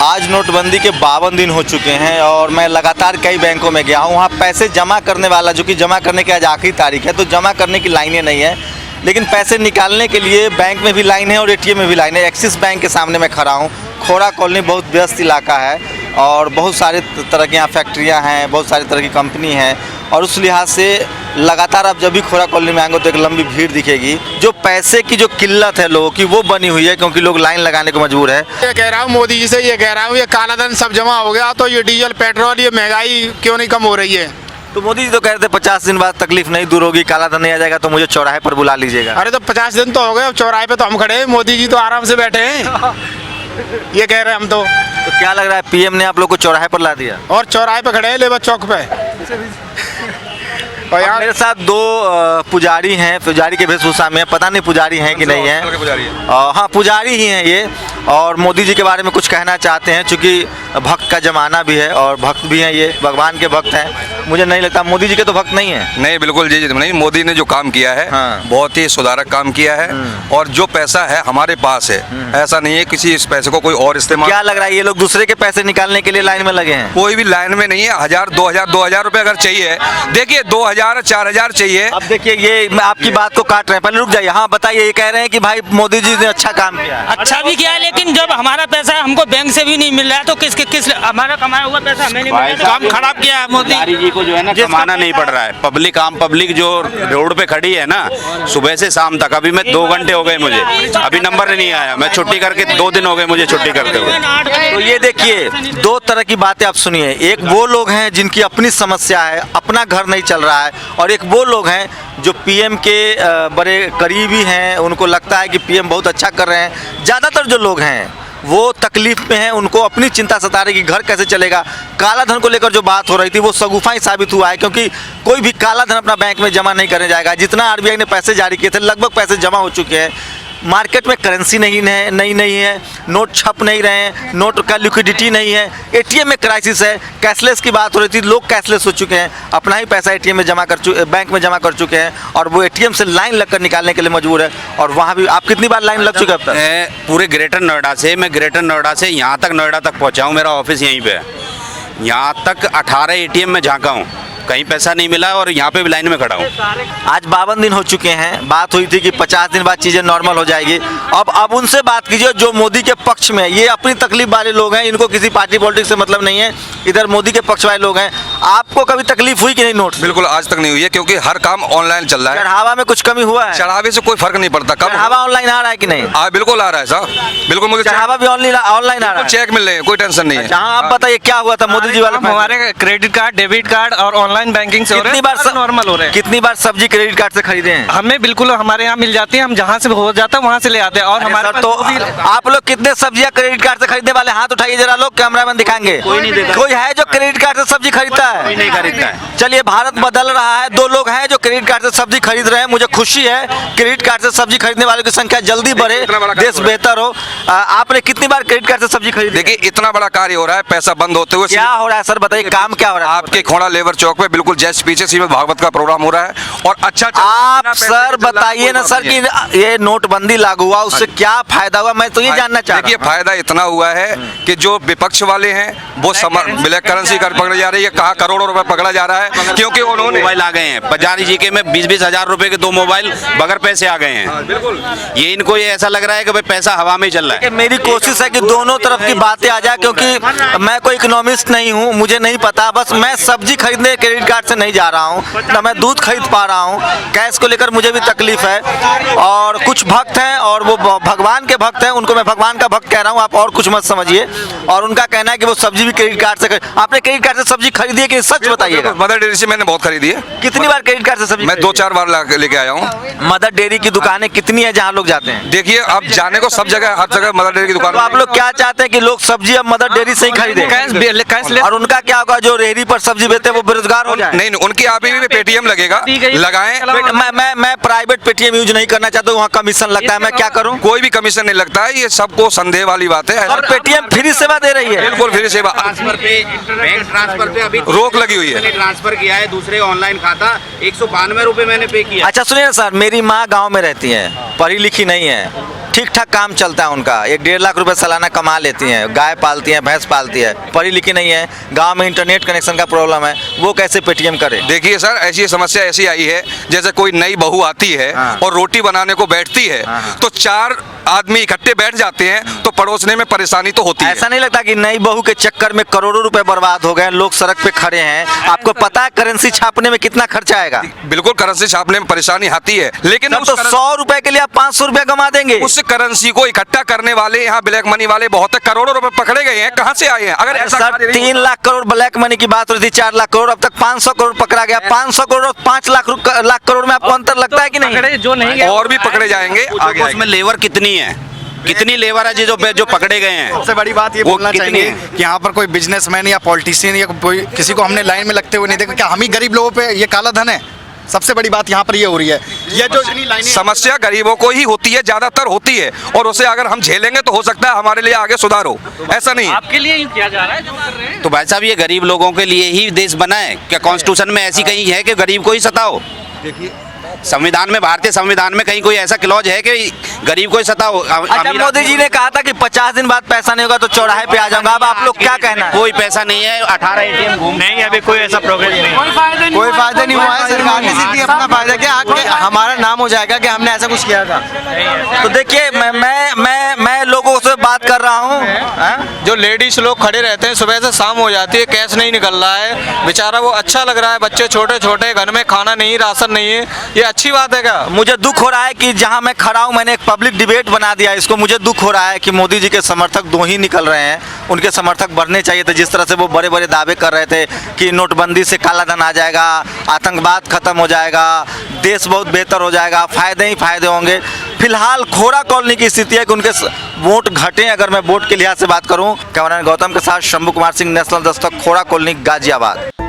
आज नोटबंदी के 52 दिन हो चुके हैं और मैं लगातार कई बैंकों में गया हूँ। वहाँ पैसे जमा करने वाला, जो कि जमा करने की आज आखिरी तारीख है, तो जमा करने की लाइनें नहीं है, लेकिन पैसे निकालने के लिए बैंक में भी लाइन है और एटीएम में भी लाइन है। एक्सिस बैंक के सामने मैं खड़ा हूँ। खोड़ा कॉलोनी बहुत व्यस्त इलाका है और बहुत सारे तरह की यहाँ फैक्ट्रियाँ हैं, बहुत सारी तरह की कंपनी हैं और उस लिहाज से लगातार आप जब भी खोड़ा कॉलोनी में आएंगे तो एक लंबी भीड़ दिखेगी। जो पैसे की जो किल्लत है लोगों की वो बनी हुई है, क्योंकि लोग लाइन लगाने को मजबूर है। ये कह रहा हूँ मोदी जी से, ये कह रहा हूँ ये काला धन सब जमा हो गया तो ये डीजल पेट्रोल ये महंगाई क्यों नहीं कम हो रही है। तो मोदी जी तो कह रहे थे 50 दिन बाद तकलीफ नहीं दूर होगी, काला धन नहीं आ जाएगा तो मुझे चौराहे पर बुला लीजिएगा। अरे तो 50 दिन तो हो गए, अब चौराहे पे तो हम खड़े हैं, मोदी जी तो आराम से बैठे हैं। ये कह रहे हैं हम तो क्या लग रहा है पीएम ने आप लोग को चौराहे पर ला दिया? और चौराहे पे खड़े हैं, लेबर चौक पे। और यार मेरे साथ दो पुजारी हैं, पुजारी के वेशभूषा में, पता नहीं पुजारी हैं कि नहीं है। हाँ, पुजारी ही हैं ये, और मोदी जी के बारे में कुछ कहना चाहते हैं, क्योंकि भक्त का जमाना भी है और भक्त भी हैं, ये भगवान के भक्त हैं। मुझे नहीं लगता मोदी जी के तो भक्त नहीं है। नहीं, बिल्कुल जी नहीं। मोदी ने जो काम किया है बहुत ही सुधारक काम किया है और जो पैसा है हमारे पास है, ऐसा नहीं है किसी इस पैसे को कोई और इस्तेमाल। क्या लग रहा है ये लोग दूसरे के पैसे निकालने के लिए लाइन में लगे हैं? कोई भी लाइन में नहीं है। 1000 2000 रुपए अगर चाहिए, देखिए 2000 4000 चाहिए। अब देखिए ये मैं आपकी बात को काट रहे हैं, पहले रुक जाइए। हाँ बताइए, ये कह रहे हैं कि भाई मोदी जी ने अच्छा काम किया है। अच्छा भी किया है, लेकिन जब हमारा पैसा हमको बैंक से भी नहीं मिल रहा है तो किस हमारा कमाया हुआ पैसा हमें नहीं मिल रहा है। काम खराब किया है मोदी जी को, जो है ना कमाना नहीं पड़ रहा है। पब्लिक आम पब्लिक जो रोड पे खड़ी है ना सुबह से शाम तक, अभी मैं 2 घंटे हो गए मुझे, अभी नंबर नहीं आया। मैं छुट्टी करके 2 दिन हो गए मुझे छुट्टी करते हुए। तो ये देखिए दो तरह की बातें आप सुनिए। एक वो लोग हैं जिनकी अपनी समस्या है, अपना घर नहीं चल रहा है, और एक वो लोग हैं जो पीएम के बड़े करीबी हैं, उनको लगता है कि पीएम बहुत अच्छा कर रहे हैं। ज़्यादातर जो लोग हैं वो तकलीफ में हैं, उनको अपनी चिंता सता रही कि घर कैसे चलेगा। काला धन को लेकर जो बात हो रही थी वो सगुफा ही साबित हुआ है, क्योंकि कोई भी काला धन अपना बैंक में जमा नहीं करने जाएगा। जितना आरबीआई ने पैसे जारी किए थे लगभग पैसे जमा हो चुके हैं। मार्केट में करेंसी नहीं है, नोट छप नहीं रहे हैं, नोट का लिक्विडिटी नहीं है, एटीएम में क्राइसिस है। कैशलेस की बात हो रही थी, लोग कैशलेस हो चुके हैं, अपना ही पैसा एटीएम में बैंक में जमा कर चुके हैं और वो एटीएम से लाइन लगकर निकालने के लिए मजबूर है। और वहाँ भी आप कितनी बार लाइन लग चुके हैं अब तक? पूरे ग्रेटर नोएडा से, मैं ग्रेटर नोएडा से यहाँ तक नोएडा तक पहुँचा हूँ, मेरा ऑफिस यहीं पे है। यहाँ तक 18 एटीएम में झाँका हूँ, कहीं पैसा नहीं मिला और यहाँ पे भी लाइन में खड़ा हूँ। आज 52 दिन हो चुके हैं। बात हुई थी कि 50 दिन बाद चीज़ें नॉर्मल हो जाएगी। अब उनसे बात कीजिए जो मोदी के पक्ष में, ये अपनी तकलीफ वाले लोग हैं, इनको किसी पार्टी पॉलिटिक्स से मतलब नहीं है, इधर मोदी के पक्ष वाले लोग हैं। आपको कभी तकलीफ हुई कि नहीं नोट? बिल्कुल आज तक नहीं हुई है, क्योंकि हर काम ऑनलाइन चल रहा है। चढ़ावा में कुछ कमी हुआ है? चढ़ावे से कोई फर्क नहीं पड़ता। कब चढ़ावा ऑनलाइन आ रहा है कि नहीं? बिल्कुल आ रहा है साहब, बिल्कुल। मुझे चढ़ावा भी ऑनलाइन आ रहा है, चेक मिल रहे हैं, कोई टेंशन नहीं है। जहाँ आप बताइए क्या हुआ था मोदी जी वाले? हमारे क्रेडिट कार्ड, डेबिट कार्ड और ऑनलाइन बैंकिंग से नॉर्मल हो रहे हैं। कितनी बार सब्जी क्रेडिट कार्ड से खरीदे हैं? हमें बिल्कुल हमारे यहाँ मिल जाती है, हम जहाँ से हो जाता है वहाँ से ले आते हैं। और हमारे तो आप लोग कितने सब्जियाँ क्रेडिट कार्ड से खरीदने वाले? हाथ उठाइए जरा लोग, कैमरामैन दिखाएंगे। कोई है जो क्रेडिट कार्ड से सब्जी खरीदता है? कोई नहीं खरीदता है। चलिए भारत बदल रहा है, 2 लोग हैं जो क्रेडिट कार्ड से सब्जी खरीद रहे हैं। मुझे खुशी है, क्रेडिट कार्ड से सब्जी खरीदने वालों की संख्या जल्दी बढ़े, देश बेहतर हो। आपने कितनी बार क्रेडिट कार्ड से सब्जी खरीदी? देखिए इतना बड़ा कार्य हो रहा है, पैसा बंद होते हुए। क्या हो रहा है सर बताइए, काम क्या हो रहा है? आपके खोड़ा लेबर चौक पे बिल्कुल जैसे पीछे श्रीमद् भागवत का प्रोग्राम हो रहा है और अच्छा आप सर बताइए ना सर कि ये नोटबंदी लागू हुआ उससे क्या फायदा हुआ, मैं तो ये जानना चाह रहा हूं। देखिए फायदा इतना हुआ है कि जो विपक्ष वाले हैं वो ब्लैक करेंसी कर पकड़े जा रही है, कहा करोड़ों रुपए पकड़ा जा रहा है, क्योंकि उन्होंने मोबाइल आ गए हैं। पुजारी जी के में 20-20 हजार रुपए के 2 मोबाइल बगैर पैसे आ गए हैं। बिल्कुल ये इनको ये ऐसा लग रहा है कि भाई पैसा हवा में चल रहा है। मेरी कोशिश है कि दोनों तरफ की बातें आ जाए, क्योंकि मैं कोई इकोनॉमिस्ट नहीं हूँ, मुझे नहीं पता। बस मैं सब्जी खरीदने क्रेडिट कार्ड से नहीं जा रहा हूँ, ना मैं दूध खरीद पा रहा हूँ। कैश को लेकर मुझे भी तकलीफ है। और कुछ भक्त हैं और वो भगवान के भक्त हैं, उनको मैं भगवान का भक्त कह रहा हूँ, आप और कुछ मत समझिए। और उनका कहना है कि वो सब्जी भी क्रेडिट कार्ड से आपने क्रेडिट कार्ड से सब्जी खरीदी है कि सच बताइएगा? मदर डेयरी से मैंने बहुत खरीदी है। कितनी बार क्रेडिट कार्ड से सब्जी? मैं 2-4 बार लेके आया हूँ। मदर डेयरी की दुकानें कितनी है जहाँ लोग जाते हैं? देखिए अब जाने को सब जगह, हर जगह मदर डेयरी की दुकान। तो आप लोग क्या चाहते हैं कि लोग सब्जी अब मदर डेयरी से ही खरीदें? और उनका क्या होगा जो रेहड़ी पर सब्जी बेचते हैं वो बेरोजगार हो जाए? नहीं, उनकी आप ही पेटीएम लगेगा, लगाएं। मैं प्राइवेट पेटीएम यूज नहीं करना चाहता हूँ, वहाँ कमीशन लगता है, मैं क्या करूँ? कोई भी कमीशन नहीं लगता है, ये सबको संदेह वाली बात है। और पेटीएम फ्री सेवा दे रही है? बिल्कुल फ्री सेवा। ट्रांसफर पे, बैंक ट्रांसफर पे अभी रोक लगी हुई है। मैंने ट्रांसफर किया है दूसरे ऑनलाइन खाता, 192 रुपए मैंने पे किया। अच्छा सुनिए ना सर, मेरी माँ गांव में रहती है, पढ़ी लिखी नहीं है, ठीक ठाक काम चलता है उनका, 1-1.5 लाख रुपए सालाना कमा लेती हैं, गाय पालती हैं, भैंस पालती है, पढ़ी लिखी नहीं है, गांव में इंटरनेट कनेक्शन का प्रॉब्लम है, वो कैसे पेटीएम करे? देखिए सर, ऐसी समस्या ऐसी आई है, जैसे कोई नई बहू आती है और रोटी बनाने को बैठती है तो 4 आदमी इकट्ठे बैठ जाते हैं तो पड़ोसने में परेशानी तो होती है। ऐसा नहीं लगता कि नई बहू के चक्कर में करोड़ों रुपए बर्बाद हो गए, लोग सड़क पे खड़े हैं? आपको पता है करेंसी छापने में कितना खर्चा आएगा? बिल्कुल करेंसी छापने में परेशानी आती है, लेकिन तो 100 रुपए के लिए आप 500 रुपए कमा देंगे। उस करेंसी को इकट्ठा करने वाले यहाँ ब्लैक मनी वाले बहुत करोड़ों रुपए पकड़े गए हैं, कहाँ से आए हैं? अगर ऐसा sir 3 lakh crore black money की बात हो रही थी, 4 लाख करोड़, अब तक 500 करोड़ पकड़ा गया। 500 करोड़ और 5 लाख करोड़ में आपको अंतर लगता है कि नहीं? जो नहीं गए और भी पकड़े जाएंगे आगे। उसमें लेबर कितनी है, कितनी लेबर है जो पकड़े गए हैं? सबसे बड़ी बात ये वो बोलना कितनी चाहिए है? कि यहाँ पर कोई बिजनेसमैन या पॉलिटिशियन या कोई किसी को हमने लाइन में लगते हुए नहीं देखा। क्या हम ही गरीब लोगों पे ये काला धन है? सबसे बड़ी बात यहाँ पर ये हो रही है। ये जो समस्या गरीबों को ही होती है, ज्यादातर होती है, और उसे अगर हम झेलेंगे तो हो सकता है हमारे लिए आगे सुधार हो। ऐसा नहीं है। आपके लिए ही किया जा रहा है जो कर रहे हैं। तो भाई साहब, ये गरीब लोगों के लिए ही देश बना है क्या? कॉन्स्टिट्यूशन में ऐसी कहीं है कि गरीब को ही सताओ? देखिए संविधान में, भारतीय संविधान में कहीं कोई ऐसा क्लॉज है कि गरीब को ही सताओ? अच्छा, मोदी जी ने कहा था कि 50 दिन बाद पैसा नहीं होगा तो चौराहे पे आ जाऊंगा, अब आप लोग क्या कहना है? कोई पैसा नहीं है, 18 ATM घूम नहीं, अभी कोई ऐसा प्रोग्रेस नहीं। कोई फायदा नहीं हुआ है। सरकार ने सिर्फ अपना फायदा किया, आगे हमारा नाम हो जाएगा कि हमने ऐसा कुछ किया था। तो देखिए मैं लोगों से बात कर रहा हूँ। जो लेडीज लोग खड़े रहते हैं, सुबह से शाम हो जाती है, कैश नहीं निकल रहा है, बेचारा वो अच्छा लग रहा है, बच्चे छोटे छोटे, घर में खाना नहीं, राशन नहीं है, ये अच्छी बात है क्या? मुझे दुख हो रहा है कि जहां मैं खड़ा हूं मैंने एक पब्लिक डिबेट बना दिया इसको। मुझे दुख हो रहा है कि मोदी जी के समर्थक 2 ही निकल रहे हैं, उनके समर्थक बढ़ने चाहिए थे। जिस तरह से वो बड़े बड़े दावे कर रहे थे कि नोटबंदी से काला धन आ जाएगा, आतंकवाद खत्म हो जाएगा, देश बहुत बेहतर हो जाएगा, फायदे ही फायदे होंगे। फिलहाल खोरा कॉलोनी की स्थिति है कि उनके वोट घटे। अगर मैं वोट के लिहाज से बात करूं, कैमरामैन गौतम के साथ शंभू कुमार सिंह, नेशनल दस्तक, खोरा कॉलोनी, गाजियाबाद।